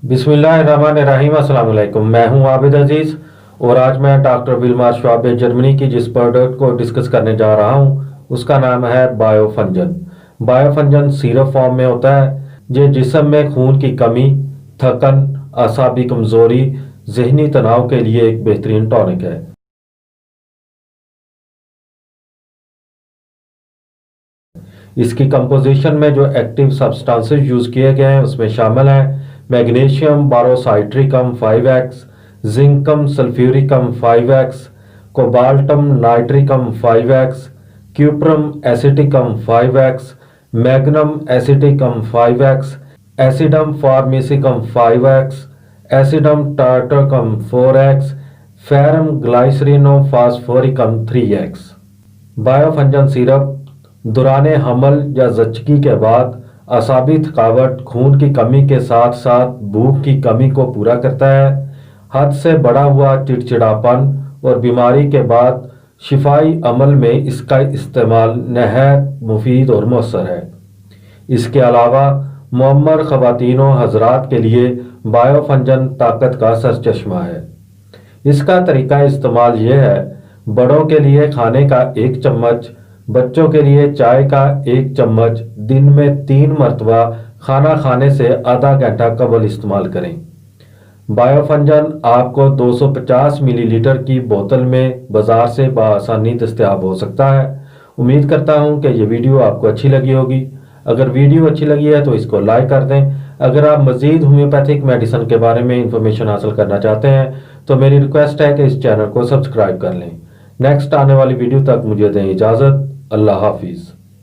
बिस्मिल्लाहिर्रहमानिर्रहीम। अस्सलाम वालेकुम। मैं हूं आबिद अजीज और आज मैं डॉक्टर विल्मार श्वाबे जर्मनी की जिस प्रोडक्ट को डिस्कस करने जा रहा हूं उसका नाम है बायोफंजन। बायोफंजन सिरप फॉर्म में होता है। ये जिस्म में खून की कमी, थकन, असाबी कमजोरी, जहनी तनाव के लिए एक बेहतरीन टॉनिक है। इसकी कंपोजिशन में जो एक्टिव सब्सटेंसेस यूज़ किए गए हैं उसमें शामिल हैं magnesium borocitricum 5x, zincum sulfuricum 5x, cobaltum nitricum 5x, cuprum aceticum 5x, magnum aceticum 5x, acidum formicicum 5x, acidum tartaricum 4x, ferrum glycerino phosphoricum 3x। बायोफंजन सिरप दौराने हमल या जच्चगी के बाद असाबी थकावट, खून की कमी के साथ साथ भूख की कमी को पूरा करता है। हद से बढ़ा हुआ चिड़चिड़ापन और बीमारी के बाद शिफाई अमल में इसका इस्तेमाल नहायत मुफीद और मौसर है। इसके अलावा मुअम्मर ख़वातीन व हज़रात के लिए बायोफंजन ताकत का सरचश्मा है। इसका तरीका इस्तेमाल यह है, बड़ों के लिए खाने का 1 चम्मच, बच्चों के लिए चाय का 1 चम्मच दिन में 3 मरतबा खाना खाने से आधा घंटा कबल इस्तेमाल करें। बायोफंजन आपको 250 मिलीलीटर की बोतल में बाजार से बआसानी दस्तयाब हो सकता है। उम्मीद करता हूं कि ये वीडियो आपको अच्छी लगी होगी। अगर वीडियो अच्छी लगी है तो इसको लाइक कर दें। अगर आप मजीद होम्योपैथिक मेडिसिन के बारे में इंफॉर्मेशन हासिल करना चाहते हैं तो मेरी रिक्वेस्ट है कि इस चैनल को सब्सक्राइब कर लें। नेक्स्ट आने वाली वीडियो तक मुझे दें इजाज़त। अल्लाह हाफिज़।